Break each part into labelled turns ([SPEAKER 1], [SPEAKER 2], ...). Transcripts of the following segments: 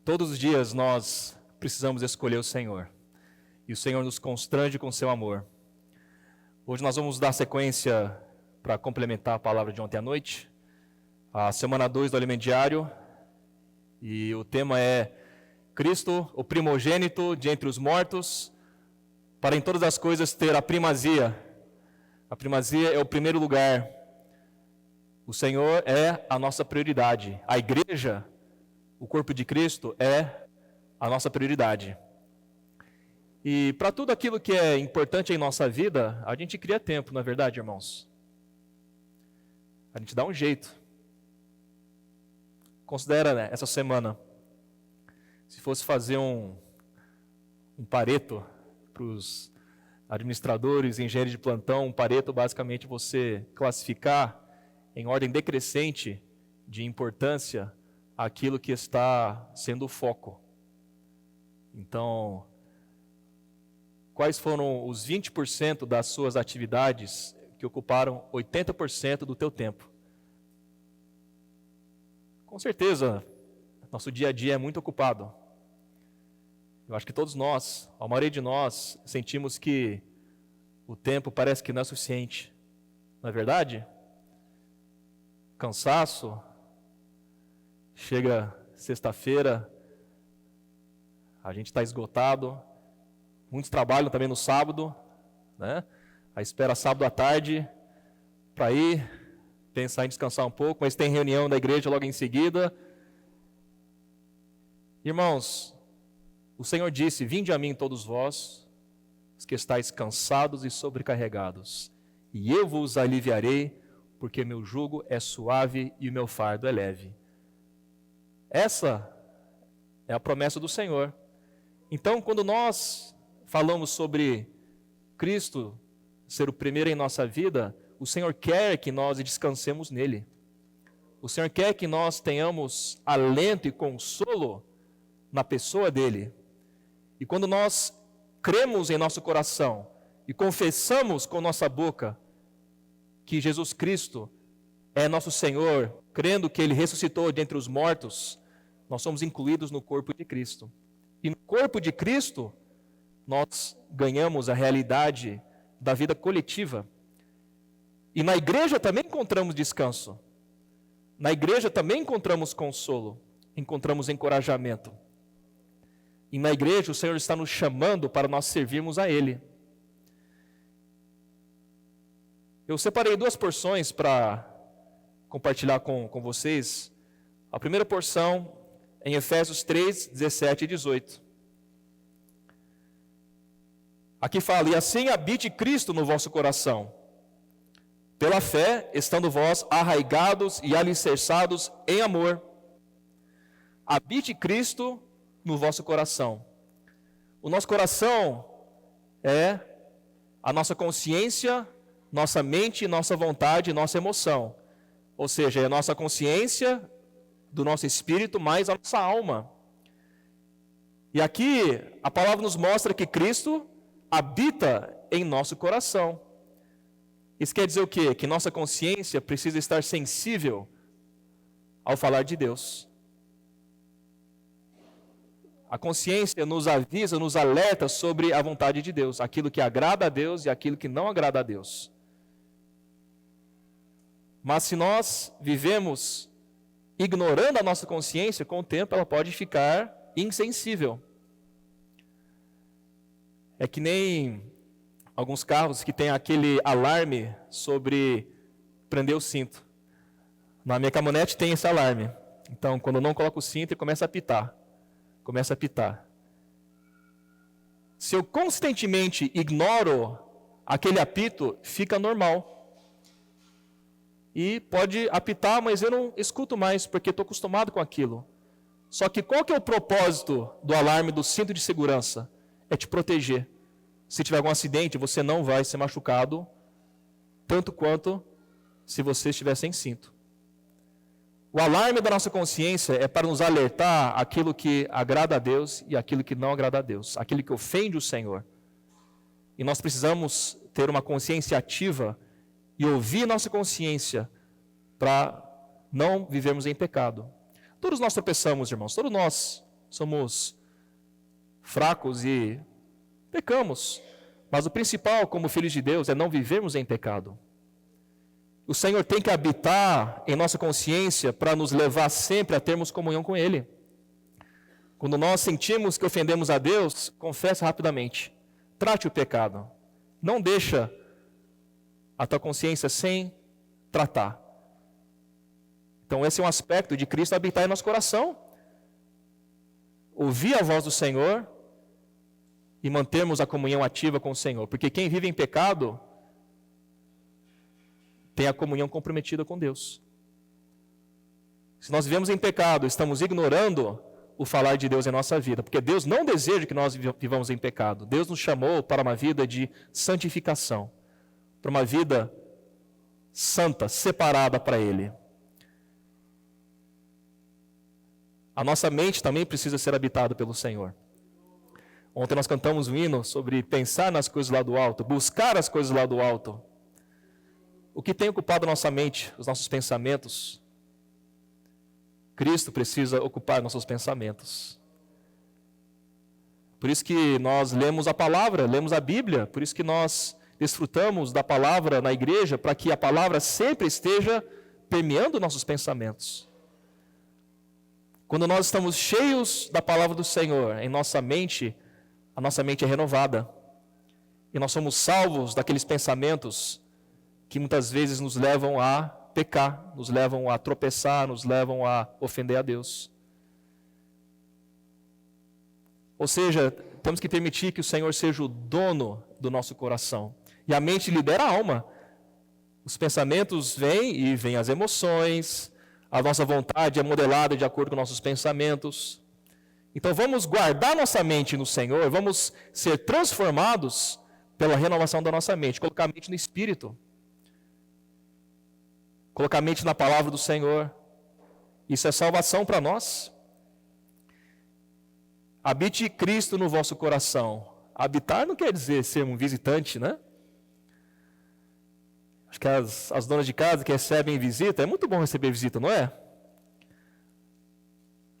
[SPEAKER 1] Todos os dias nós precisamos escolher o Senhor. E o Senhor nos constrange com seu amor. Hoje nós vamos dar sequência para complementar a palavra de ontem à noite. A semana 2 do Alimento Diário. E o tema é Cristo, o primogênito de entre os mortos, para em todas as coisas ter a primazia. A primazia é o primeiro lugar. O Senhor é a nossa prioridade. A igreja, o corpo de Cristo, é a nossa prioridade. E para tudo aquilo que é importante em nossa vida, a gente cria tempo, não é verdade, irmãos? A gente dá um jeito. Considera, né, essa semana, se fosse fazer um pareto para os administradores, engenheiros de plantão, um pareto basicamente você classificar em ordem decrescente de importância aquilo que está sendo o foco. Então, quais foram os 20% das suas atividades que ocuparam 80% do teu tempo? Com certeza, nosso dia a dia é muito ocupado. Eu acho que todos nós, a maioria de nós, sentimos que o tempo parece que não é suficiente. Não é verdade? Cansaço. Chega sexta-feira, a gente está esgotado. Muitos trabalham também no sábado, né? Aí espera sábado à tarde para ir, pensar em descansar um pouco, mas tem reunião da igreja logo em seguida. Irmãos, o Senhor disse: vinde a mim todos vós, os que estáis cansados e sobrecarregados, e eu vos aliviarei, porque meu jugo é suave e o meu fardo é leve. Essa é a promessa do Senhor. Então, quando nós falamos sobre Cristo ser o primeiro em nossa vida, o Senhor quer que nós descansemos nele. O Senhor quer que nós tenhamos alento e consolo na pessoa dele. E quando nós cremos em nosso coração e confessamos com nossa boca que Jesus Cristo é nosso Senhor, crendo que ele ressuscitou dentre os mortos, nós somos incluídos no corpo de Cristo. E no corpo de Cristo, nós ganhamos a realidade da vida coletiva. E na igreja também encontramos descanso. Na igreja também encontramos consolo, encontramos encorajamento. E na igreja o Senhor está nos chamando para nós servirmos a Ele. Eu separei 2 porções para compartilhar com vocês. A primeira porção em Efésios 3, 17 e 18. Aqui fala: e assim habite Cristo no vosso coração, pela fé, estando vós arraigados e alicerçados em amor. Habite Cristo no vosso coração. O nosso coração é a nossa consciência, nossa mente, nossa vontade, nossa emoção. Ou seja, é a nossa consciência do nosso espírito mais a nossa alma. E aqui a palavra nos mostra que Cristo habita em nosso coração. Isso quer dizer o quê? Que nossa consciência precisa estar sensível ao falar de Deus. A consciência nos avisa, nos alerta sobre a vontade de Deus, aquilo que agrada a Deus e aquilo que não agrada a Deus. Mas se nós vivemos ignorando a nossa consciência, com o tempo ela pode ficar insensível. É que nem alguns carros que tem aquele alarme sobre prender o cinto. Na minha caminhonete tem esse alarme. Então, quando eu não coloco o cinto, ele começa a apitar. Começa a apitar. Se eu constantemente ignoro aquele apito, fica normal. E pode apitar, mas eu não escuto mais, porque estou acostumado com aquilo. Só que qual que é o propósito do alarme do cinto de segurança? É te proteger. Se tiver algum acidente, você não vai ser machucado, tanto quanto se você estiver sem cinto. O alarme da nossa consciência é para nos alertar aquilo que agrada a Deus e aquilo que não agrada a Deus, aquilo que ofende o Senhor. E nós precisamos ter uma consciência ativa e ouvir nossa consciência para não vivermos em pecado. Todos nós tropeçamos, irmãos, todos nós somos fracos e pecamos. Mas o principal, como filhos de Deus, é não vivermos em pecado. O Senhor tem que habitar em nossa consciência para nos levar sempre a termos comunhão com Ele. Quando nós sentimos que ofendemos a Deus, confesse rapidamente. Trate o pecado. Não deixa a tua consciência sem tratar. Então esse é um aspecto de Cristo habitar em nosso coração. Ouvir a voz do Senhor e mantermos a comunhão ativa com o Senhor. Porque quem vive em pecado tem a comunhão comprometida com Deus. Se nós vivemos em pecado, estamos ignorando o falar de Deus em nossa vida. Porque Deus não deseja que nós vivamos em pecado. Deus nos chamou para uma vida de santificação. Para uma vida santa, separada para Ele. A nossa mente também precisa ser habitada pelo Senhor. Ontem nós cantamos um hino sobre pensar nas coisas lá do alto, buscar as coisas lá do alto. O que tem ocupado a nossa mente, os nossos pensamentos? Cristo precisa ocupar nossos pensamentos. Por isso que nós lemos a palavra, lemos a Bíblia, por isso que nós desfrutamos da palavra na igreja, para que a palavra sempre esteja permeando nossos pensamentos. Quando nós estamos cheios da palavra do Senhor em nossa mente, a nossa mente é renovada. E nós somos salvos daqueles pensamentos que muitas vezes nos levam a pecar, nos levam a tropeçar, nos levam a ofender a Deus. Ou seja, temos que permitir que o Senhor seja o dono do nosso coração. E a mente lidera a alma. Os pensamentos vêm e vêm as emoções, a nossa vontade é modelada de acordo com nossos pensamentos. Então vamos guardar nossa mente no Senhor, vamos ser transformados pela renovação da nossa mente, colocar a mente no Espírito. Colocar a mente na palavra do Senhor. Isso é salvação para nós. Habite Cristo no vosso coração. Habitar não quer dizer ser um visitante, né? Acho que as donas de casa que recebem visita, é muito bom receber visita, não é?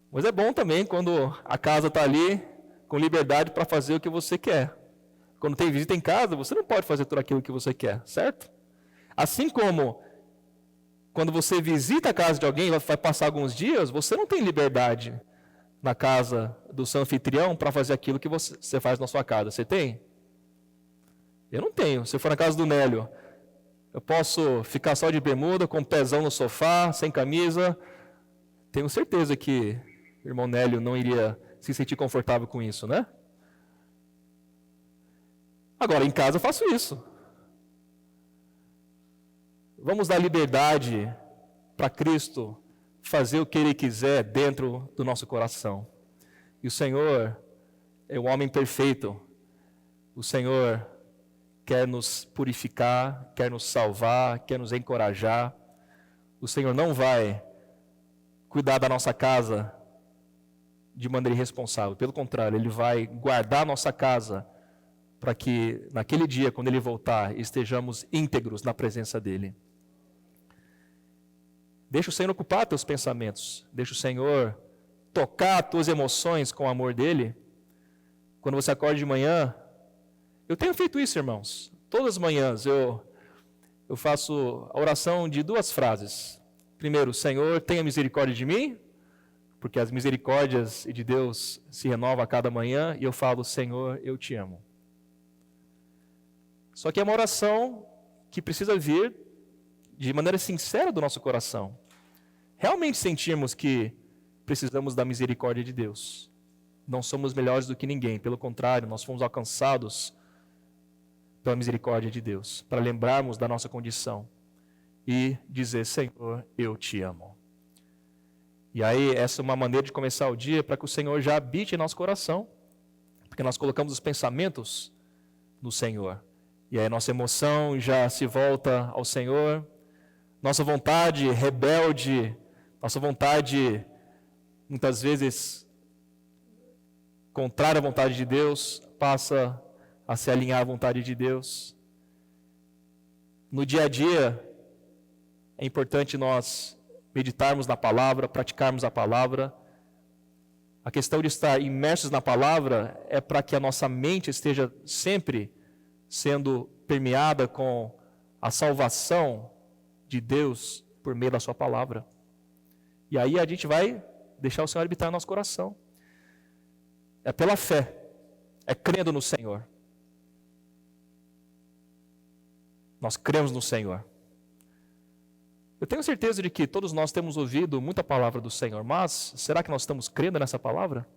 [SPEAKER 1] Mas é bom também quando a casa está ali com liberdade para fazer o que você quer. Quando tem visita em casa, você não pode fazer tudo aquilo que você quer, certo? Assim como quando você visita a casa de alguém, vai passar alguns dias, você não tem liberdade na casa do seu anfitrião para fazer aquilo que você faz na sua casa. Você tem? Eu não tenho. Se eu for na casa do Nélio, eu posso ficar só de bermuda, com o pezão no sofá, sem camisa. Tenho certeza que o irmão Nélio não iria se sentir confortável com isso, né? Agora, em casa eu faço isso. Vamos dar liberdade para Cristo fazer o que Ele quiser dentro do nosso coração. E o Senhor é o homem perfeito. O Senhor quer nos purificar, quer nos salvar, quer nos encorajar. O Senhor não vai cuidar da nossa casa de maneira irresponsável. Pelo contrário, Ele vai guardar a nossa casa para que naquele dia, quando Ele voltar, estejamos íntegros na presença dEle. Deixa o Senhor ocupar teus pensamentos. Deixa o Senhor tocar as tuas emoções com o amor dEle. Quando você acorda de manhã, eu tenho feito isso, irmãos. Todas as manhãs eu faço a oração de 2 frases. Primeiro, Senhor, tenha misericórdia de mim, porque as misericórdias de Deus se renovam a cada manhã, e eu falo, Senhor, eu te amo. Só que é uma oração que precisa vir de maneira sincera do nosso coração. Realmente sentimos que precisamos da misericórdia de Deus. Não somos melhores do que ninguém, pelo contrário, nós fomos alcançados pela misericórdia de Deus, para lembrarmos da nossa condição e dizer, Senhor, eu te amo. E aí, essa é uma maneira de começar o dia para que o Senhor já habite em nosso coração, porque nós colocamos os pensamentos no Senhor. E aí nossa emoção já se volta ao Senhor, nossa vontade rebelde, nossa vontade muitas vezes contrária à vontade de Deus, passa a se alinhar à vontade de Deus. No dia a dia, é importante nós meditarmos na palavra, praticarmos a palavra, A questão de estar imersos na palavra é para que a nossa mente esteja sempre sendo permeada com a salvação de Deus por meio da sua palavra. E aí a gente vai deixar o Senhor habitar no nosso coração. É pela fé, é crendo no Senhor. Nós cremos no Senhor. Eu tenho certeza de que todos nós temos ouvido muita palavra do Senhor, mas será que nós estamos crendo nessa palavra?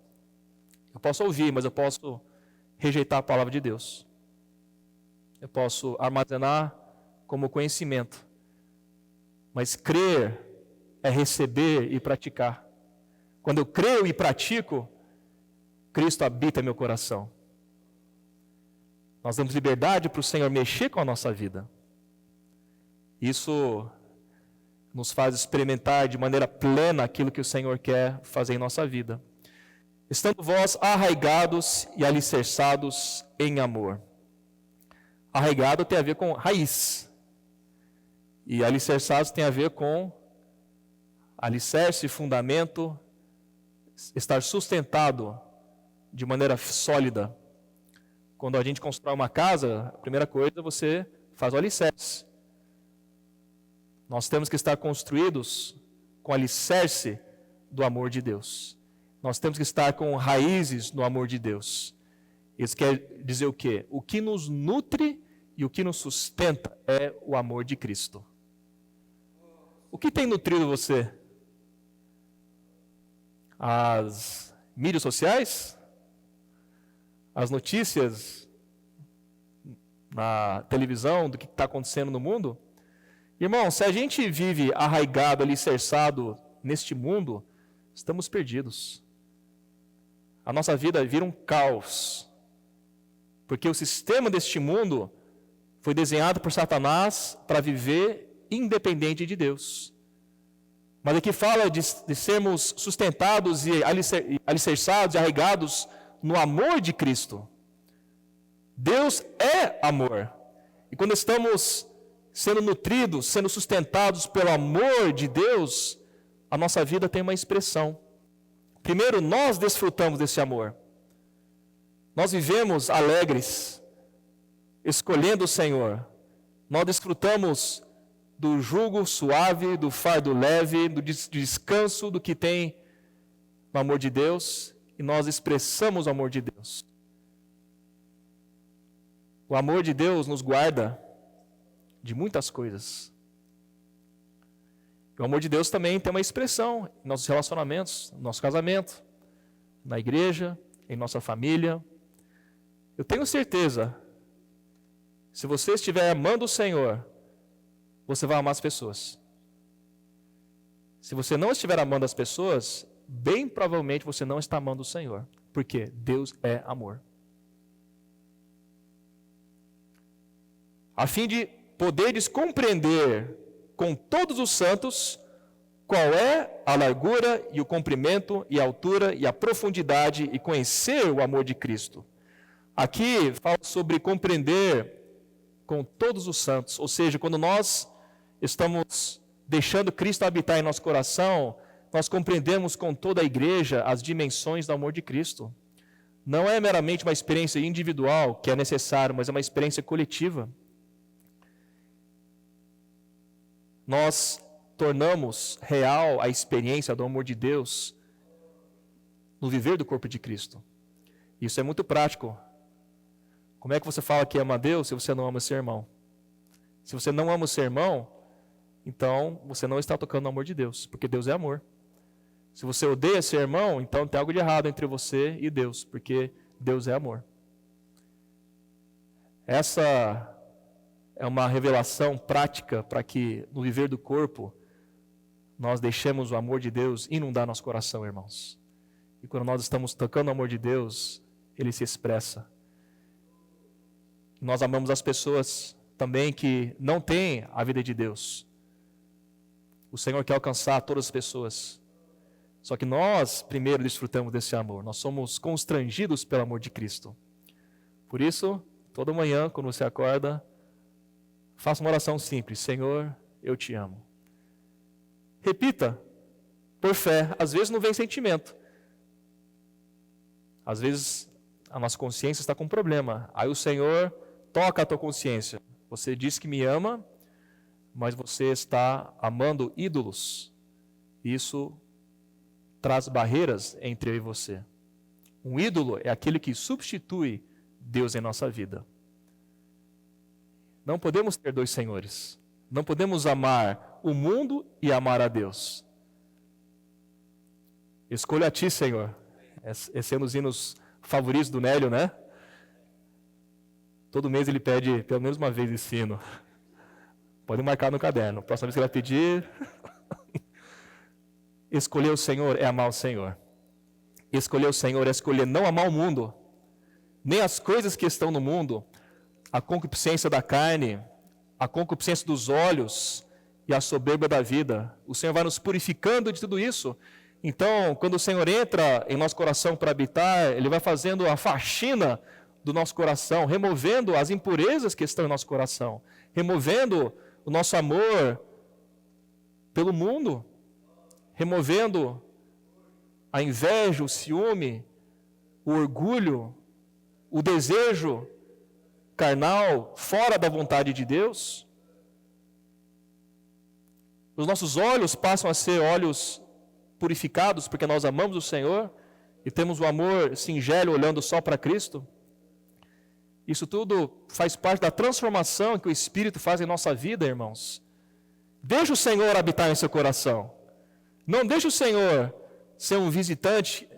[SPEAKER 1] Eu posso ouvir, mas eu posso rejeitar a palavra de Deus. Eu posso armazenar como conhecimento. Mas crer é receber e praticar. Quando eu creio e pratico, Cristo habita em meu coração. Nós damos liberdade para o Senhor mexer com a nossa vida. Isso nos faz experimentar de maneira plena aquilo que o Senhor quer fazer em nossa vida. Estando vós arraigados e alicerçados em amor. Arraigado tem a ver com raiz. E alicerçados tem a ver com alicerce, fundamento, estar sustentado de maneira sólida. Quando a gente constrói uma casa, a primeira coisa você faz o alicerce. Nós temos que estar construídos com alicerce do amor de Deus. Nós temos que estar com raízes no amor de Deus. Isso quer dizer o quê? O que nos nutre e o que nos sustenta é o amor de Cristo. O que tem nutrido você? As mídias sociais? As notícias na televisão do que está acontecendo no mundo? Irmão, se a gente vive arraigado, alicerçado neste mundo, estamos perdidos. A nossa vida vira um caos. Porque o sistema deste mundo foi desenhado por Satanás para viver independente de Deus. Mas aqui fala de sermos sustentados e alicerçados e arraigados no amor de Cristo. Deus é amor. E quando estamos sendo nutridos, sendo sustentados pelo amor de Deus, a nossa vida tem uma expressão. Primeiro, nós desfrutamos desse amor. Nós vivemos alegres, escolhendo o Senhor. Nós desfrutamos do jugo suave, do fardo leve, do descanso do que tem no amor de Deus, e nós expressamos o amor de Deus. O amor de Deus nos guarda de muitas coisas. O amor de Deus também tem uma expressão em nossos relacionamentos, no nosso casamento, na igreja, em nossa família. Eu tenho certeza, se você estiver amando o Senhor, você vai amar as pessoas. Se você não estiver amando as pessoas, bem provavelmente você não está amando o Senhor. Porque Deus é amor. A fim de poderes compreender com todos os santos qual é a largura e o comprimento e a altura e a profundidade e conhecer o amor de Cristo. Aqui fala sobre compreender com todos os santos, ou seja, quando nós estamos deixando Cristo habitar em nosso coração, nós compreendemos com toda a igreja as dimensões do amor de Cristo. Não é meramente uma experiência individual que é necessário, mas é uma experiência coletiva. Nós tornamos real a experiência do amor de Deus no viver do corpo de Cristo. Isso é muito prático. Como é que você fala que ama a Deus se você não ama seu irmão? Se você não ama o seu irmão, então você não está tocando no amor de Deus, porque Deus é amor. Se você odeia seu irmão, então tem algo de errado entre você e Deus, porque Deus é amor. Essa é uma revelação prática para que no viver do corpo nós deixemos o amor de Deus inundar nosso coração, irmãos. E quando nós estamos tocando o amor de Deus, ele se expressa. Nós amamos as pessoas também que não têm a vida de Deus. O Senhor quer alcançar todas as pessoas. Só que nós primeiro desfrutamos desse amor. Nós somos constrangidos pelo amor de Cristo. Por isso, toda manhã, quando você acorda, faça uma oração simples. Senhor, eu te amo. Repita, por fé. Às vezes não vem sentimento. Às vezes a nossa consciência está com um problema. Aí o Senhor toca a tua consciência. Você diz que me ama, mas você está amando ídolos. Isso traz barreiras entre eu e você. Um ídolo é aquele que substitui Deus em nossa vida. Não podemos ter dois senhores. Não podemos amar o mundo e amar a Deus. Escolho a ti, Senhor. Esse é um dos hinos favoritos do Nélio, né? Todo mês ele pede pelo menos uma vez esse hino. Pode marcar no caderno. Próxima vez que ele vai pedir. Escolher o Senhor é amar o Senhor. Escolher o Senhor é escolher não amar o mundo, nem as coisas que estão no mundo, a concupiscência da carne, a concupiscência dos olhos e a soberba da vida. O Senhor vai nos purificando de tudo isso. Então, quando o Senhor entra em nosso coração para habitar, Ele vai fazendo a faxina do nosso coração, removendo as impurezas que estão em nosso coração, removendo o nosso amor pelo mundo, removendo a inveja, o ciúme, o orgulho, o desejo carnal fora da vontade de Deus. Os nossos olhos passam a ser olhos purificados porque nós amamos o Senhor e temos o amor singelo olhando só para Cristo. Isso tudo faz parte da transformação que o Espírito faz em nossa vida, irmãos. Deixa o Senhor habitar em seu coração. Não deixe o Senhor ser um visitante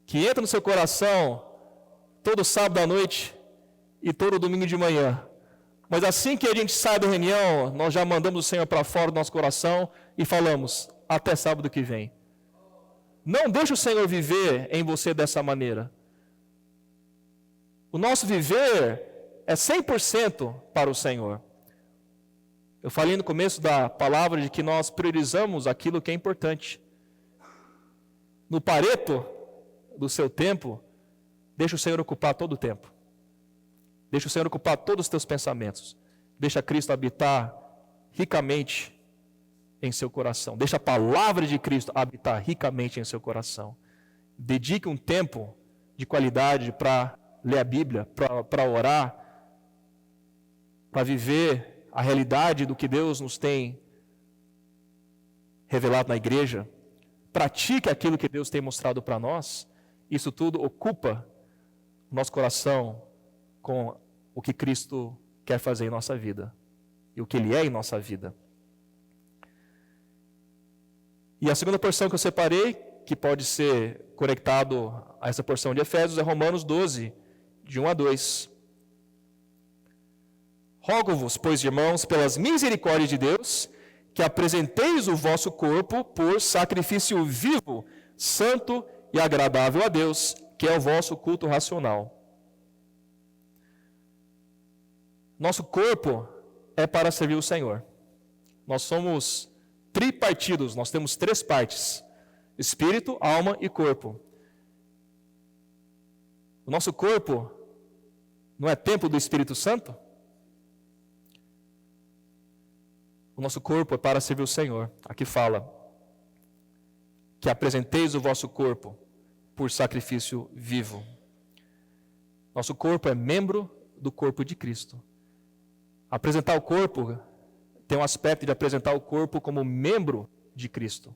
[SPEAKER 1] que entra no seu coração todo sábado à noite e todo domingo de manhã. Mas assim que a gente sai da reunião, nós já mandamos o Senhor para fora do nosso coração e falamos, até sábado que vem. Não deixe o Senhor viver em você dessa maneira. O nosso viver é 100% para o Senhor. Eu falei no começo da palavra de que nós priorizamos aquilo que é importante. No Pareto do seu tempo, deixa o Senhor ocupar todo o tempo. Deixa o Senhor ocupar todos os teus pensamentos. Deixa Cristo habitar ricamente em seu coração. Deixa a palavra de Cristo habitar ricamente em seu coração. Dedique um tempo de qualidade para ler a Bíblia, para orar, para viver a realidade do que Deus nos tem revelado na igreja. Pratique aquilo que Deus tem mostrado para nós. Isso tudo ocupa o nosso coração com o que Cristo quer fazer em nossa vida e o que Ele é em nossa vida. E a segunda porção que eu separei, que pode ser conectado a essa porção de Efésios, é Romanos 12, de 1 a 2. Rogo-vos, pois, irmãos, pelas misericórdias de Deus, que apresenteis o vosso corpo por sacrifício vivo, santo e agradável a Deus, que é o vosso culto racional. Nosso corpo é para servir o Senhor. Nós somos tripartidos, nós temos 3 partes: espírito, alma e corpo. O nosso corpo não é templo do Espírito Santo? O nosso corpo é para servir o Senhor. Aqui fala que apresenteis o vosso corpo por sacrifício vivo. Nosso corpo é membro do corpo de Cristo. Apresentar o corpo tem um aspecto de apresentar o corpo como membro de Cristo.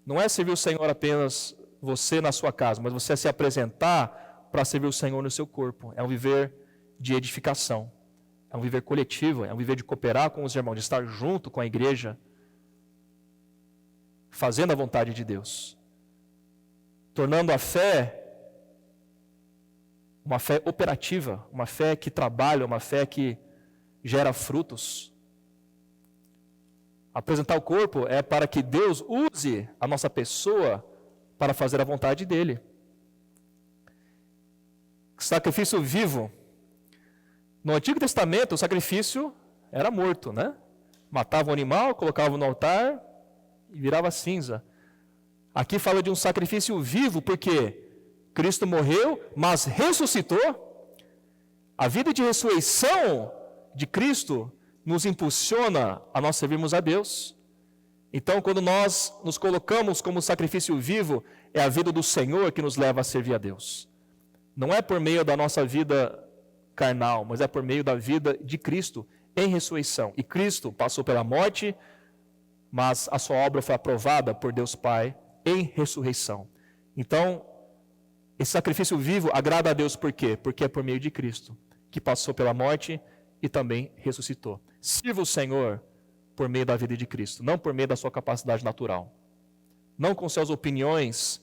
[SPEAKER 1] Não é servir o Senhor apenas você na sua casa, mas você se apresentar para servir o Senhor no seu corpo. É um viver de edificação. É um viver coletivo, é um viver de cooperar com os irmãos, de estar junto com a igreja, fazendo a vontade de Deus. Tornando a fé uma fé operativa, uma fé que trabalha, uma fé que gera frutos. Apresentar o corpo é para que Deus use a nossa pessoa para fazer a vontade dEle. Sacrifício vivo. No Antigo Testamento, o sacrifício era morto, né? Matava o animal, colocava no altar e virava cinza. Aqui fala de um sacrifício vivo, porque Cristo morreu, mas ressuscitou. A vida de ressurreição de Cristo nos impulsiona a nós servirmos a Deus. Então, quando nós nos colocamos como sacrifício vivo, é a vida do Senhor que nos leva a servir a Deus. Não é por meio da nossa vida carnal, mas é por meio da vida de Cristo em ressurreição. E Cristo passou pela morte, mas a sua obra foi aprovada por Deus Pai em ressurreição. Então, esse sacrifício vivo agrada a Deus por quê? Porque é por meio de Cristo, que passou pela morte e também ressuscitou. Sirva o Senhor por meio da vida de Cristo, não por meio da sua capacidade natural. Não com suas opiniões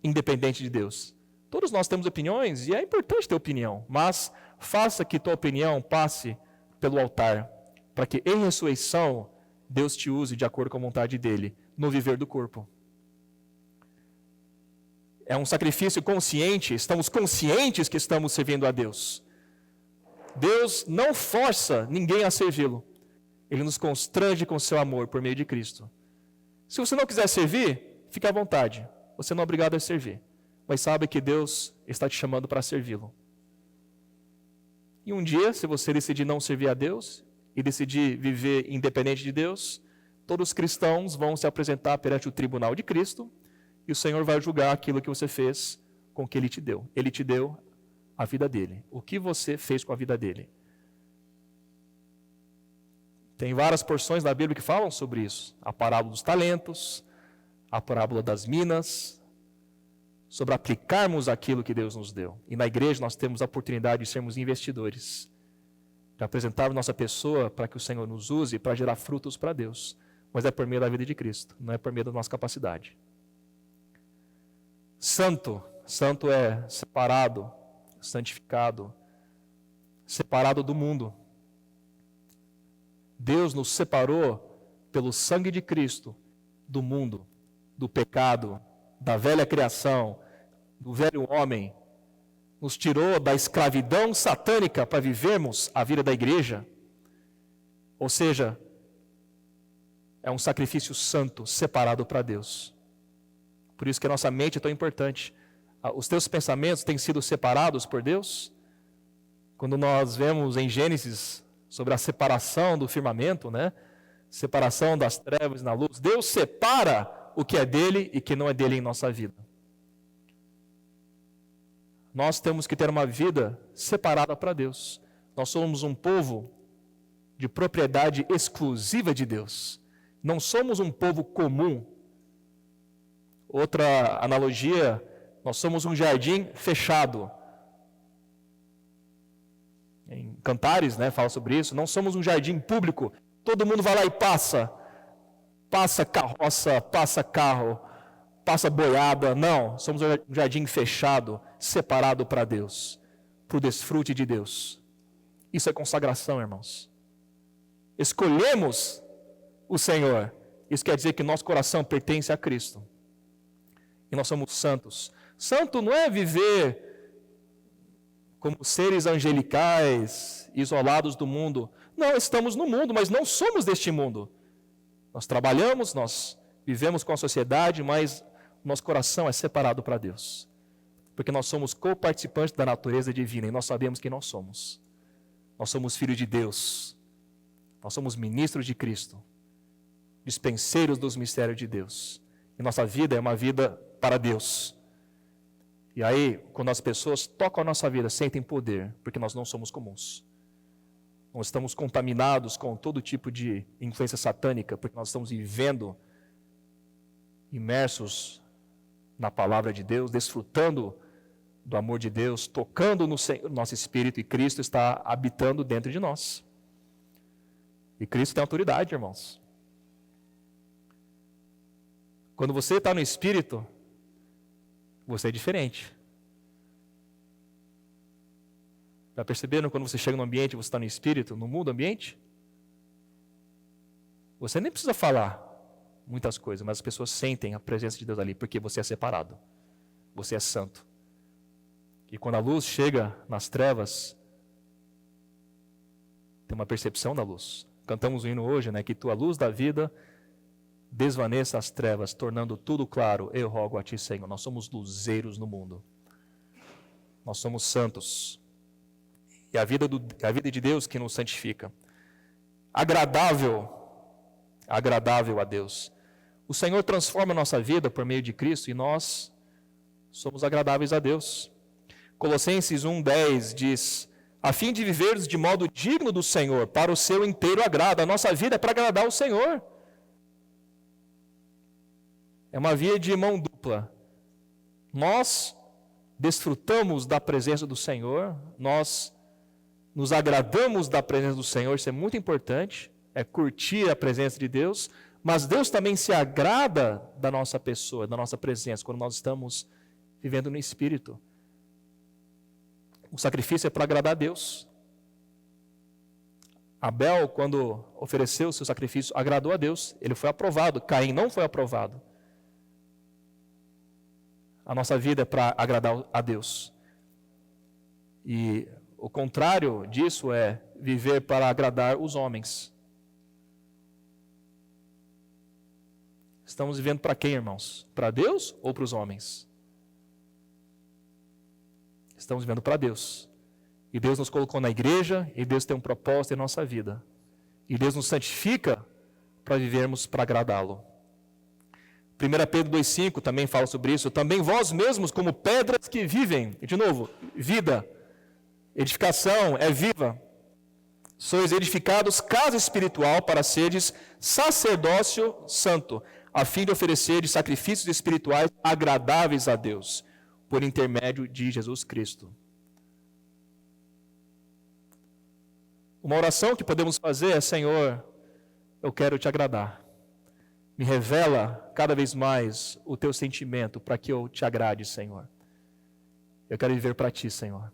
[SPEAKER 1] independentes de Deus. Todos nós temos opiniões e é importante ter opinião, mas faça que tua opinião passe pelo altar, para que em ressurreição Deus te use de acordo com a vontade dele, no viver do corpo. É um sacrifício consciente, estamos conscientes que estamos servindo a Deus. Deus não força ninguém a servi-lo. Ele nos constrange com seu amor por meio de Cristo. Se você não quiser servir, fique à vontade. Você não é obrigado a servir. Mas sabe que Deus está te chamando para servi-lo. E um dia, se você decidir não servir a Deus e decidir viver independente de Deus, todos os cristãos vão se apresentar perante o tribunal de Cristo e o Senhor vai julgar aquilo que você fez com o que Ele te deu. Ele te deu a vida dele. O que você fez com a vida dele? Tem várias porções da Bíblia que falam sobre isso. A parábola dos talentos, a parábola das minas, sobre aplicarmos aquilo que Deus nos deu. E na igreja nós temos a oportunidade de sermos investidores, de apresentarmos nossa pessoa para que o Senhor nos use para gerar frutos para Deus. Mas é por meio da vida de Cristo, não é por meio da nossa capacidade. Santo é separado, santificado, separado do mundo. Deus nos separou pelo sangue de Cristo do mundo, do pecado, da velha criação, do velho homem. Nos tirou da escravidão satânica para vivermos a vida da igreja. Ou seja, é um sacrifício santo, separado para Deus. Por isso que a nossa mente é tão importante. Os teus pensamentos têm sido separados por Deus? Quando nós vemos em Gênesis sobre a separação do firmamento, né? Separação das trevas na luz. Deus separa o que é dele e que não é dele em nossa vida. Nós temos que ter uma vida separada para Deus. Nós somos um povo de propriedade exclusiva de Deus. Não somos um povo comum. Outra analogia, nós somos um jardim fechado. Em Cantares, né, fala sobre isso. Não somos um jardim público. Todo mundo vai lá e passa. Passa carroça, passa carro, passa boiada. Não, somos um jardim fechado, separado para Deus, para o desfrute de Deus. Isso é consagração, irmãos. Escolhemos o Senhor. Isso quer dizer que nosso coração pertence a Cristo. E nós somos santos. Santo não é viver como seres angelicais, isolados do mundo. Não, estamos no mundo, mas não somos deste mundo. Nós trabalhamos, nós vivemos com a sociedade, mas nosso coração é separado para Deus. Porque nós somos co-participantes da natureza divina e nós sabemos quem nós somos. Nós somos filhos de Deus. Nós somos ministros de Cristo. Dispenseiros dos mistérios de Deus. E nossa vida é uma vida para Deus. E aí, quando as pessoas tocam a nossa vida, sentem poder, porque nós não somos comuns. Nós estamos contaminados com todo tipo de influência satânica, porque nós estamos vivendo imersos na palavra de Deus, desfrutando do amor de Deus, tocando no nosso espírito, e Cristo está habitando dentro de nós. E Cristo tem autoridade, irmãos. Quando você está no espírito, você é diferente. Já perceberam quando você chega no ambiente, você está no espírito, não muda o ambiente? Você nem precisa falar muitas coisas, mas as pessoas sentem a presença de Deus ali, porque você é separado. Você é santo. E quando a luz chega nas trevas, tem uma percepção da luz. Cantamos um hino hoje, né? Que tua luz da vida desvaneça as trevas, tornando tudo claro. Eu rogo a ti, Senhor. Nós somos luzeiros no mundo. Nós somos santos. E a vida de Deus que nos santifica. Agradável a Deus. O Senhor transforma a nossa vida por meio de Cristo e nós somos agradáveis a Deus. Colossenses 1:10 diz: a fim de vivermos de modo digno do Senhor, para o seu inteiro agrado. A nossa vida é para agradar o Senhor. É uma via de mão dupla. Nós desfrutamos da presença do Senhor, nós nos agradamos da presença do Senhor, isso é muito importante, é curtir a presença de Deus, mas Deus também se agrada da nossa pessoa, da nossa presença, quando nós estamos vivendo no Espírito. O sacrifício é para agradar a Deus. Abel, quando ofereceu o seu sacrifício, agradou a Deus, ele foi aprovado. Caim não foi aprovado. A nossa vida é para agradar a Deus. E o contrário disso é viver para agradar os homens. Estamos vivendo para quem, irmãos? Para Deus ou para os homens? Estamos vivendo para Deus. E Deus nos colocou na igreja, e Deus tem um propósito em nossa vida. E Deus nos santifica para vivermos para agradá-lo. 1 Pedro 2,5 também fala sobre isso. Também vós mesmos, como pedras que vivem. E de novo, vida, edificação é viva. Sois edificados casa espiritual para seres sacerdócio santo, a fim de oferecer sacrifícios espirituais agradáveis a Deus, por intermédio de Jesus Cristo. Uma oração que podemos fazer é: Senhor, eu quero te agradar. Me revela cada vez mais o teu sentimento para que eu te agrade, Senhor. Eu quero viver para ti, Senhor.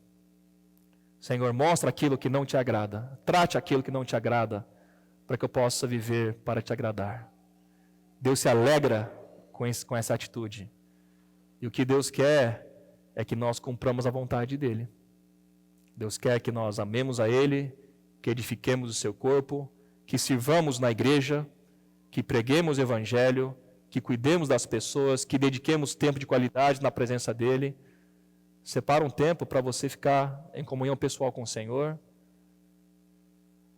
[SPEAKER 1] Senhor, mostra aquilo que não te agrada. Trate aquilo que não te agrada, para que eu possa viver para te agradar. Deus se alegra com essa atitude. E o que Deus quer é que nós cumpramos a vontade dEle. Deus quer que nós amemos a Ele, que edifiquemos o seu corpo, que sirvamos na igreja, que preguemos o Evangelho, que cuidemos das pessoas, que dediquemos tempo de qualidade na presença dEle. Separa um tempo para você ficar em comunhão pessoal com o Senhor.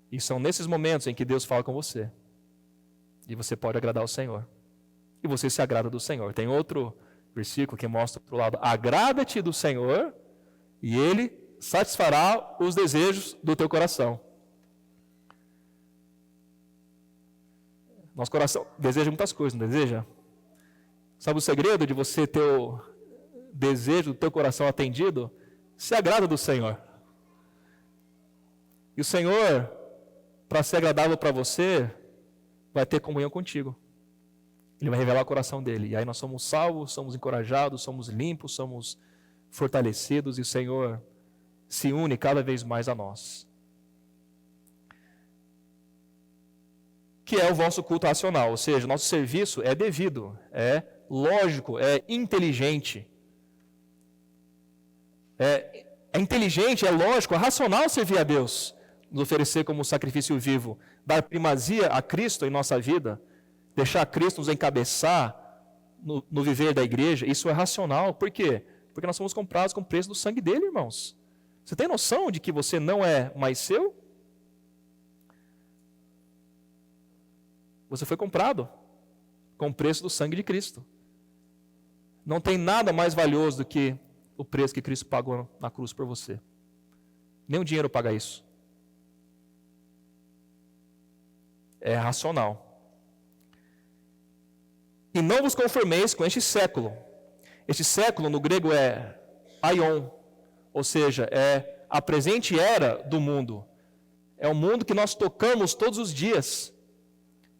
[SPEAKER 1] E são nesses momentos em que Deus fala com você. E você pode agradar o Senhor. E você se agrada do Senhor. Tem outro versículo que mostra para o lado: agrada-te do Senhor e Ele satisfará os desejos do teu coração. Nosso coração deseja muitas coisas, não deseja? Sabe o segredo de você ter o desejo do teu coração atendido? Se agrada do Senhor. E o Senhor, para ser agradável para você, vai ter comunhão contigo. Ele vai revelar o coração dele. E aí nós somos salvos, somos encorajados, somos limpos, somos fortalecidos, e o Senhor se une cada vez mais a nós. Que é o vosso culto racional, ou seja, nosso serviço é devido, é lógico, é inteligente. É inteligente, é lógico, é racional servir a Deus, nos oferecer como sacrifício vivo, dar primazia a Cristo em nossa vida, deixar Cristo nos encabeçar no viver da igreja. Isso é racional. Por quê? Porque nós somos comprados com o preço do sangue dele, irmãos. Você tem noção de que você não é mais seu? Você foi comprado com o preço do sangue de Cristo. Não tem nada mais valioso do que o preço que Cristo pagou na cruz por você. Nem o dinheiro paga isso. É racional. E não vos conformeis com este século. Este século no grego é aion, ou seja, é a presente era do mundo. É o mundo que nós tocamos todos os dias.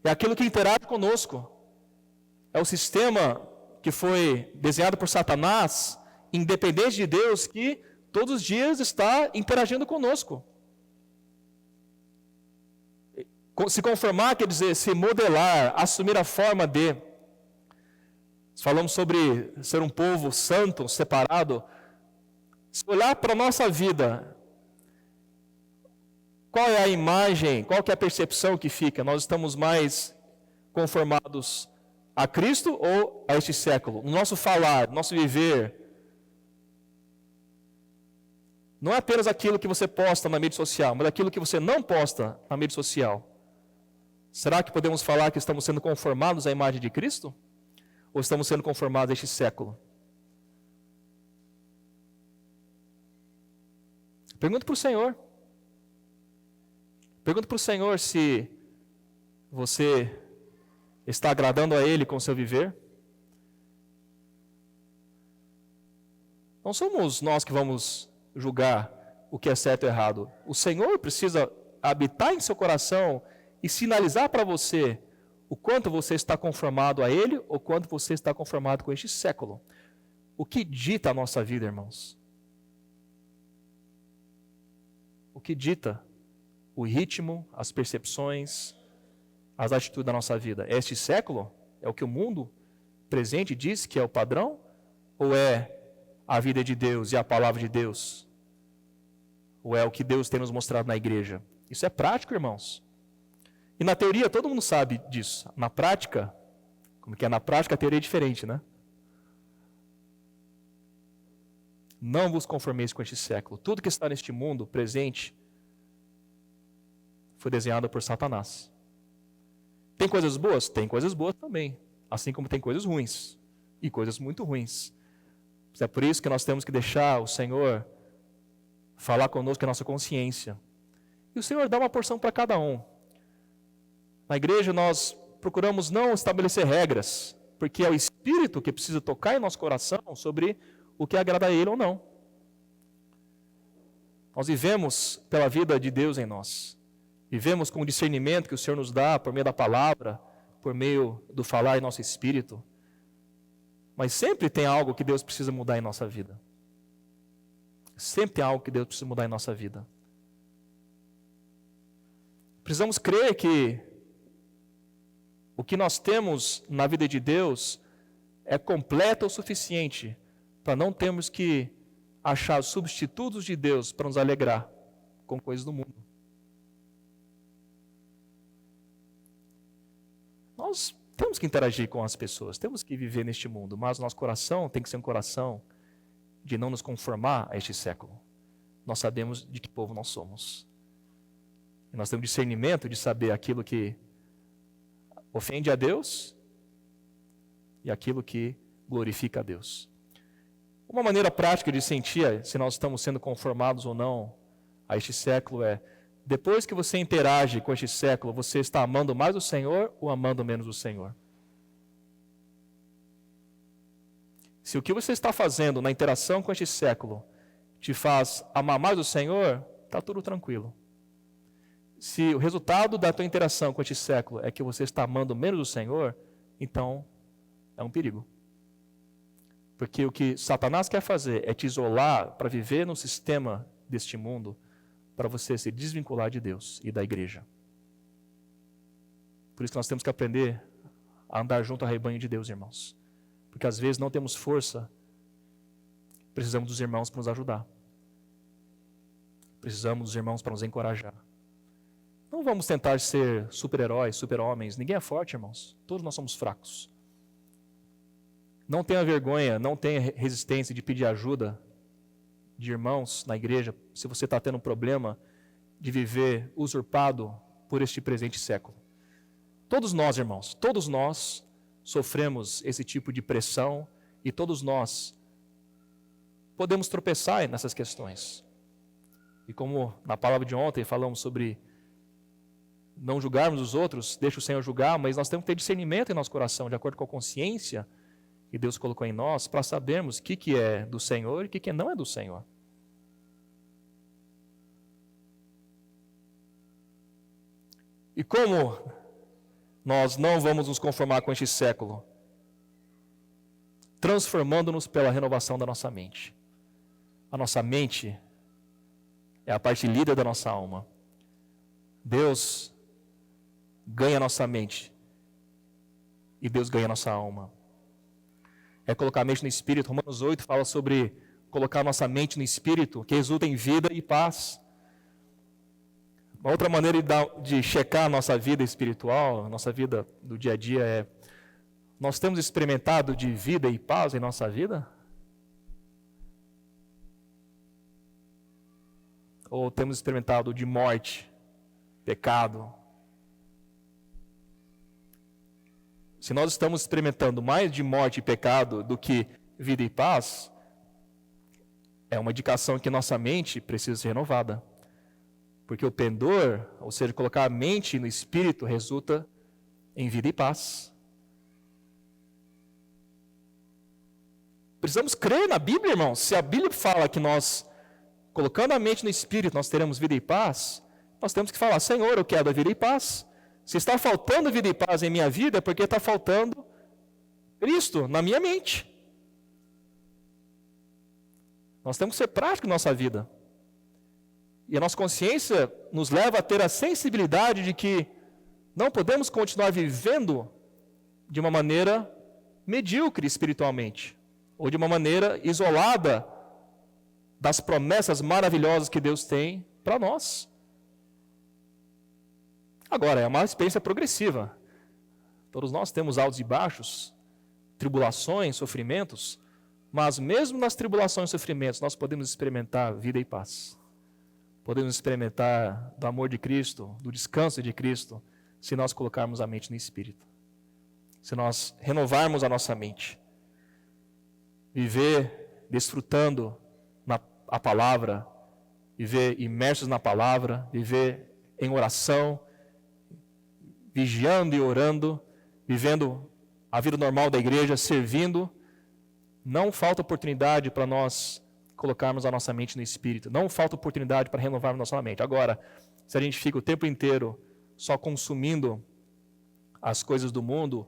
[SPEAKER 1] É aquilo que interage conosco. É o sistema que foi desenhado por Satanás, independente de Deus, que todos os dias está interagindo conosco. Se conformar quer dizer se modelar, assumir a forma de. Falamos sobre ser um povo santo, separado. Se olhar para a nossa vida, qual é a imagem, qual que é a percepção que fica? Nós estamos mais conformados a Cristo ou a este século? No nosso falar, no nosso viver, não é apenas aquilo que você posta na mídia social, mas aquilo que você não posta na mídia social. Será que podemos falar que estamos sendo conformados à imagem de Cristo? Ou estamos sendo conformados a este século? Pergunta para o Senhor. Pergunta para o Senhor se você está agradando a Ele com o seu viver. Não somos nós que vamos julgar o que é certo ou errado. O Senhor precisa habitar em seu coração e sinalizar para você o quanto você está conformado a Ele ou quanto você está conformado com este século. O que dita a nossa vida, irmãos? O que dita o ritmo, as percepções, as atitudes da nossa vida? É este século? É o que o mundo presente diz que é o padrão? Ou é a vida de Deus e a palavra de Deus? Ou é o que Deus tem nos mostrado na igreja? Isso é prático, irmãos. E na teoria, todo mundo sabe disso. Na prática, como que é? Na prática, a teoria é diferente, né? Não vos conformeis com este século. Tudo que está neste mundo presente foi desenhado por Satanás. Tem coisas boas? Tem coisas boas também. Assim como tem coisas ruins. E coisas muito ruins. É por isso que nós temos que deixar o Senhor falar conosco a nossa consciência. E o Senhor dá uma porção para cada um. Na igreja nós procuramos não estabelecer regras, porque é o Espírito que precisa tocar em nosso coração sobre o que agrada a Ele ou não. Nós vivemos pela vida de Deus em nós. Vivemos com o discernimento que o Senhor nos dá por meio da palavra, por meio do falar em nosso espírito. Mas sempre tem algo que Deus precisa mudar em nossa vida. Sempre tem algo que Deus precisa mudar em nossa vida. Precisamos crer que o que nós temos na vida de Deus é completo o suficiente para não termos que achar substitutos de Deus para nos alegrar com coisas do mundo. Nós temos que interagir com as pessoas, temos que viver neste mundo, mas nosso coração tem que ser um coração de não nos conformar a este século. Nós sabemos de que povo nós somos. E nós temos discernimento de saber aquilo que ofende a Deus e aquilo que glorifica a Deus. Uma maneira prática de sentir se nós estamos sendo conformados ou não a este século é: depois que você interage com este século, você está amando mais o Senhor ou amando menos o Senhor? Se o que você está fazendo na interação com este século te faz amar mais o Senhor, está tudo tranquilo. Se o resultado da tua interação com este século é que você está amando menos o Senhor, então é um perigo. Porque o que Satanás quer fazer é te isolar para viver no sistema deste mundo, para você se desvincular de Deus e da igreja. Por isso que nós temos que aprender a andar junto ao rebanho de Deus, irmãos. Porque às vezes não temos força, precisamos dos irmãos para nos ajudar. Precisamos dos irmãos para nos encorajar. Não vamos tentar ser super-heróis, super-homens. Ninguém é forte, irmãos. Todos nós somos fracos. Não tenha vergonha, não tenha resistência de pedir ajuda de irmãos na igreja, se você está tendo um problema de viver usurpado por este presente século. Todos nós, irmãos, todos nós sofremos esse tipo de pressão e todos nós podemos tropeçar nessas questões. E como na palavra de ontem falamos sobre não julgarmos os outros, deixa o Senhor julgar, mas nós temos que ter discernimento em nosso coração, de acordo com a consciência que Deus colocou em nós, para sabermos o que é do Senhor e o que não é do Senhor. E como nós não vamos nos conformar com este século? Transformando-nos pela renovação da nossa mente. A nossa mente é a parte líder da nossa alma. Deus ganha a nossa mente e Deus ganha a nossa alma. É colocar a mente no Espírito. Romanos 8 fala sobre colocar a nossa mente no Espírito, que resulta em vida e paz. Uma outra maneira de checar a nossa vida espiritual, a nossa vida do dia a dia é: nós temos experimentado de vida e paz em nossa vida? Ou temos experimentado de morte, pecado, Se nós estamos experimentando mais de morte e pecado do que vida e paz, é uma indicação que nossa mente precisa ser renovada. Porque o pendor, ou seja, colocar a mente no espírito, resulta em vida e paz. Precisamos crer na Bíblia, irmãos. Se a Bíblia fala que nós, colocando a mente no espírito, nós teremos vida e paz, nós temos que falar: Senhor, eu quero a vida e paz. Se está faltando vida e paz em minha vida, é porque está faltando Cristo na minha mente. Nós temos que ser práticos em nossa vida. E a nossa consciência nos leva a ter a sensibilidade de que não podemos continuar vivendo de uma maneira medíocre espiritualmente, ou de uma maneira isolada das promessas maravilhosas que Deus tem para nós. Agora, é uma experiência progressiva. Todos nós temos altos e baixos, tribulações, sofrimentos, mas mesmo nas tribulações e sofrimentos, nós podemos experimentar vida e paz. Podemos experimentar do amor de Cristo, do descanso de Cristo, se nós colocarmos a mente no Espírito. Se nós renovarmos a nossa mente. Viver desfrutando a palavra, viver imersos na palavra, viver em oração, vigiando e orando, vivendo a vida normal da igreja, servindo. Não falta oportunidade para nós colocarmos a nossa mente no Espírito. Não falta oportunidade para renovarmos nossa mente. Agora, se a gente fica o tempo inteiro só consumindo as coisas do mundo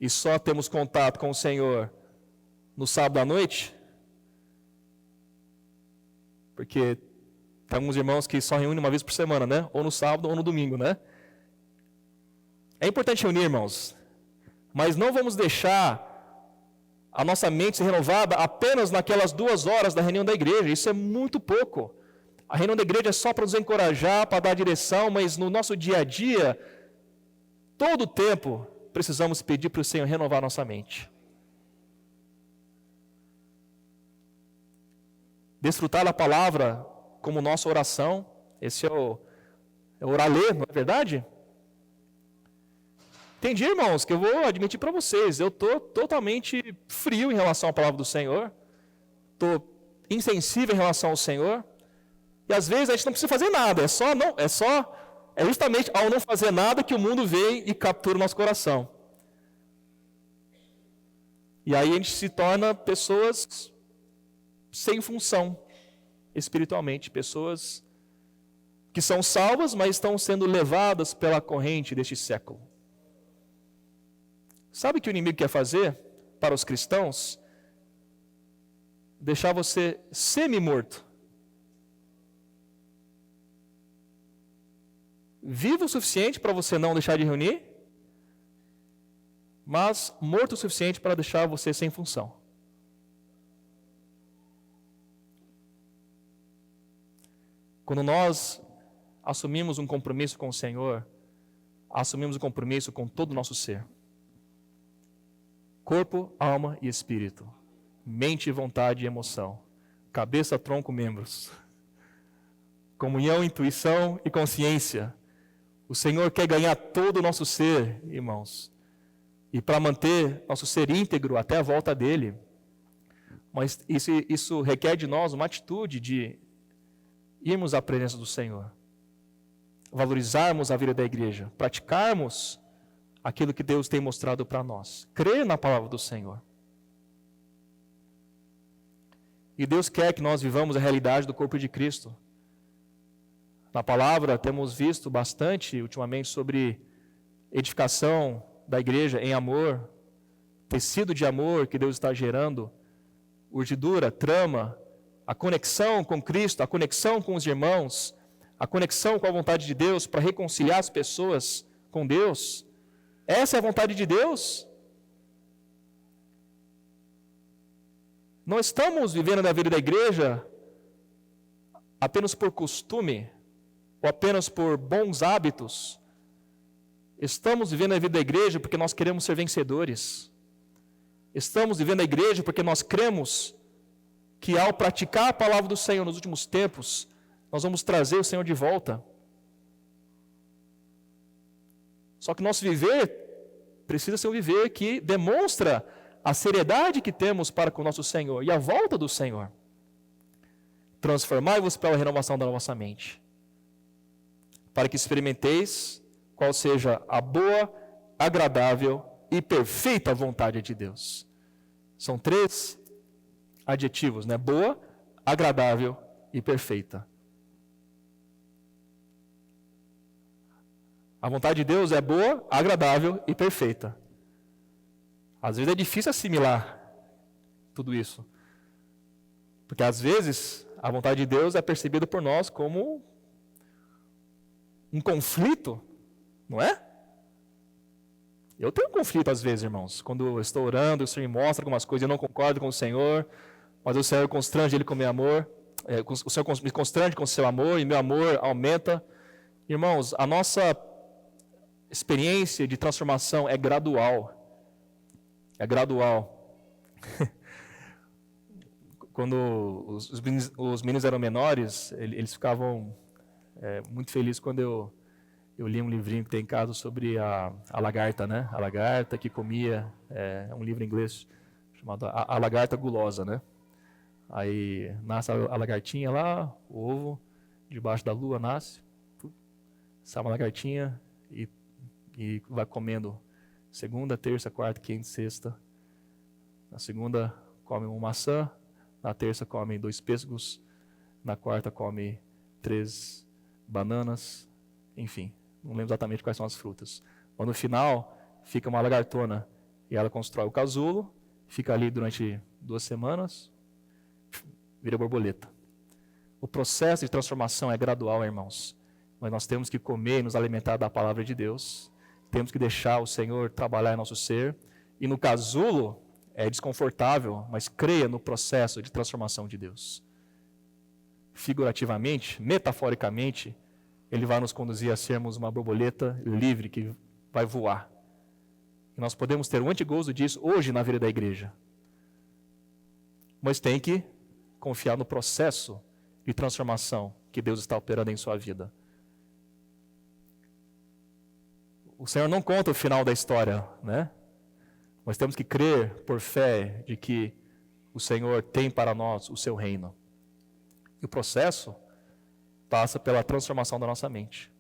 [SPEAKER 1] e só temos contato com o Senhor no sábado à noite, porque tem alguns irmãos que só reúnem uma vez por semana, né? Ou no sábado ou no domingo, né? É importante reunir, irmãos, mas não vamos deixar a nossa mente ser renovada apenas naquelas 2 horas da reunião da igreja. Isso é muito pouco. A reunião da igreja é só para nos encorajar, para dar direção, mas no nosso dia a dia, todo o tempo, precisamos pedir para o Senhor renovar nossa mente. Desfrutar da palavra como nossa oração. Esse é o oralê, não é verdade? Tem dia, irmãos, que eu vou admitir para vocês, eu estou totalmente frio em relação à palavra do Senhor, estou insensível em relação ao Senhor, e às vezes a gente não precisa fazer nada, é justamente ao não fazer nada que o mundo vem e captura o nosso coração. E aí a gente se torna pessoas sem função espiritualmente, pessoas que são salvas, mas estão sendo levadas pela corrente deste século. Sabe o que o inimigo quer fazer para os cristãos? Deixar você semi-morto. Vivo o suficiente para você não deixar de reunir, mas morto o suficiente para deixar você sem função. Quando nós assumimos um compromisso com o Senhor, assumimos um compromisso com todo o nosso ser. Corpo, alma e espírito. Mente, vontade e emoção. Cabeça, tronco, membros. Comunhão, intuição e consciência. O Senhor quer ganhar todo o nosso ser, irmãos. E para manter nosso ser íntegro até a volta dele. Mas isso requer de nós uma atitude de irmos à presença do Senhor. Valorizarmos a vida da igreja. Praticarmos aquilo que Deus tem mostrado para nós. Crer na palavra do Senhor. E Deus quer que nós vivamos a realidade do corpo de Cristo. Na palavra temos visto bastante ultimamente sobre edificação da igreja em amor, tecido de amor que Deus está gerando, urdidura, trama, a conexão com Cristo, a conexão com os irmãos, a conexão com a vontade de Deus para reconciliar as pessoas com Deus. Essa é a vontade de Deus. Não estamos vivendo a vida da igreja apenas por costume, ou apenas por bons hábitos. Estamos vivendo a vida da igreja porque nós queremos ser vencedores. Estamos vivendo a igreja porque nós cremos que ao praticar a palavra do Senhor nos últimos tempos, nós vamos trazer o Senhor de volta. Só que nosso viver precisa ser um viver que demonstra a seriedade que temos para com o nosso Senhor e a volta do Senhor. Transformai-vos pela renovação da vossa mente, para que experimenteis qual seja a boa, agradável e perfeita vontade de Deus. São 3 adjetivos, né? Boa, agradável e perfeita. A vontade de Deus é boa, agradável e perfeita. Às vezes é difícil assimilar tudo isso. Porque às vezes a vontade de Deus é percebida por nós como um conflito, não é? Eu tenho um conflito às vezes, irmãos. Quando eu estou orando, o Senhor me mostra algumas coisas, eu não concordo com o Senhor, mas o Senhor constrange Ele com o meu amor. O Senhor me constrange com o seu amor e meu amor aumenta. Irmãos, a nossa experiência de transformação é gradual. É gradual. Quando os meninos eram menores, eles ficavam muito felizes quando eu li um livrinho que tem em casa sobre a lagarta, né? A lagarta que comia, um livro em inglês chamado A Lagarta Gulosa, né? Aí nasce a lagartinha lá, o ovo, debaixo da lua nasce, sai uma lagartinha e vai comendo segunda, terça, quarta, quinta, sexta. Na segunda come uma maçã, na terça come 2 pêssegos, na quarta come 3 bananas, enfim, não lembro exatamente quais são as frutas. Mas no final fica uma lagartona e ela constrói o casulo, fica ali durante 2 semanas, vira borboleta. O processo de transformação é gradual, irmãos, mas nós temos que comer e nos alimentar da palavra de Deus. Temos que deixar o Senhor trabalhar em nosso ser. E no casulo é desconfortável, mas creia no processo de transformação de Deus. Figurativamente, metaforicamente, Ele vai nos conduzir a sermos uma borboleta livre que vai voar. E nós podemos ter um antigozo disso hoje na vida da igreja. Mas tem que confiar no processo de transformação que Deus está operando em sua vida. O Senhor não conta o final da história, né? Nós temos que crer por fé de que o Senhor tem para nós o seu reino. E o processo passa pela transformação da nossa mente.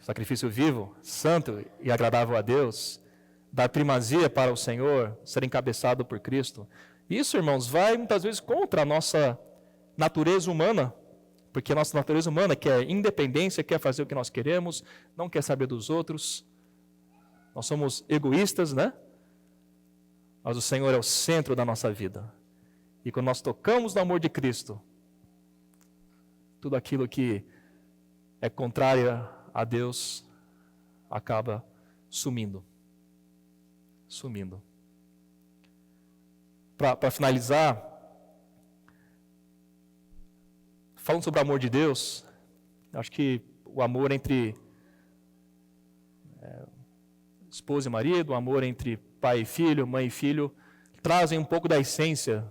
[SPEAKER 1] Sacrifício vivo, santo e agradável a Deus, dar primazia para o Senhor, ser encabeçado por Cristo. Isso, irmãos, vai muitas vezes contra a nossa natureza humana. Porque a nossa natureza humana quer independência, quer fazer o que nós queremos, não quer saber dos outros. Nós somos egoístas, né? Mas o Senhor é o centro da nossa vida. E quando nós tocamos no amor de Cristo, tudo aquilo que é contrário a Deus acaba sumindo. Sumindo. Para finalizar, falando sobre o amor de Deus, acho que o amor entre esposa e marido, o amor entre pai e filho, mãe e filho, trazem um pouco da essência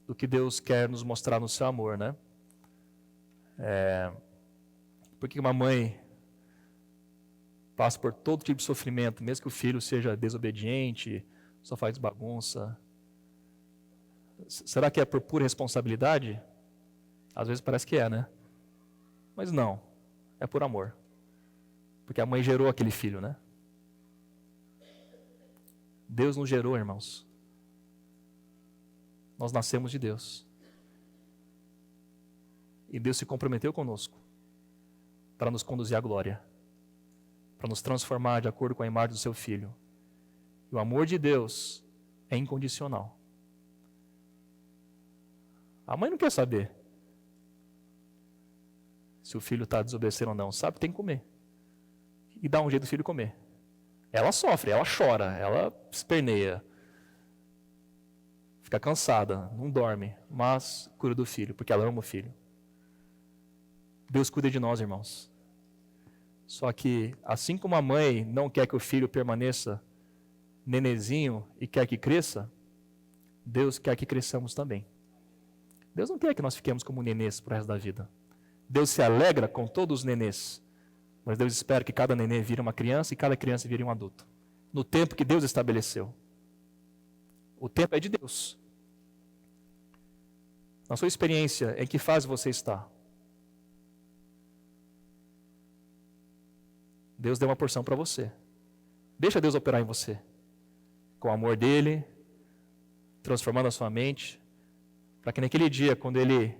[SPEAKER 1] do que Deus quer nos mostrar no seu amor, né? Porque uma mãe passa por todo tipo de sofrimento, mesmo que o filho seja desobediente, só faz bagunça. Será que é por pura responsabilidade? Às vezes parece que é, né? Mas não, é por amor. Porque a mãe gerou aquele filho, né? Deus nos gerou, irmãos. Nós nascemos de Deus. E Deus se comprometeu conosco para nos conduzir à glória, para nos transformar de acordo com a imagem do seu Filho. E o amor de Deus é incondicional. A mãe não quer saber se o filho está desobedecendo ou não. Sabe que tem que comer. E dá um jeito do filho comer. Ela sofre, ela chora, ela esperneia. Fica cansada, não dorme, mas cuida do filho, porque ela ama o filho. Deus cuida de nós, irmãos. Só que, assim como a mãe não quer que o filho permaneça nenezinho e quer que cresça, Deus quer que cresçamos também. Deus não quer que nós fiquemos como nenês pro resto da vida. Deus se alegra com todos os nenês, Mas Deus espera que cada neném vire uma criança e cada criança vire um adulto. No tempo que Deus estabeleceu. O tempo é de Deus. Na sua experiência, em que fase você está? Deus deu uma porção para você. Deixa Deus operar em você. Com o amor dele, transformando a sua mente, para que naquele dia, quando ele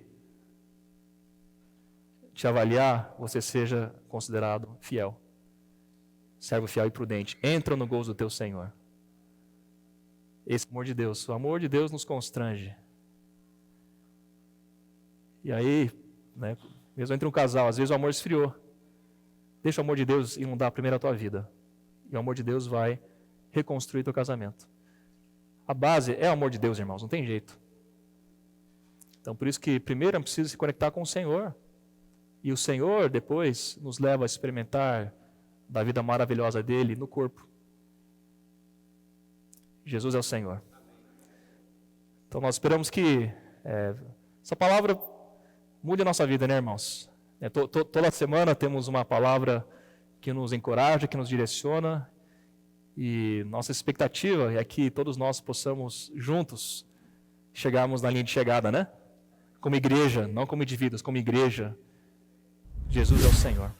[SPEAKER 1] te avaliar, você seja considerado fiel. Servo fiel e prudente. Entra no gozo do teu Senhor. Esse é o amor de Deus. O amor de Deus nos constrange. E aí, né, mesmo entre um casal, às vezes o amor esfriou. Deixa o amor de Deus inundar primeiro a tua vida. E o amor de Deus vai reconstruir teu casamento. A base é o amor de Deus, irmãos, não tem jeito. Então, por isso que primeiro é preciso se conectar com o Senhor. E o Senhor, depois, nos leva a experimentar da vida maravilhosa dele no corpo. Jesus é o Senhor. Então, nós esperamos que essa palavra mude a nossa vida, né, irmãos? Toda semana temos uma palavra que nos encoraja, que nos direciona. E nossa expectativa é que todos nós possamos juntos chegarmos na linha de chegada, né? Como igreja, não como indivíduos, como igreja. Jesus é o Senhor.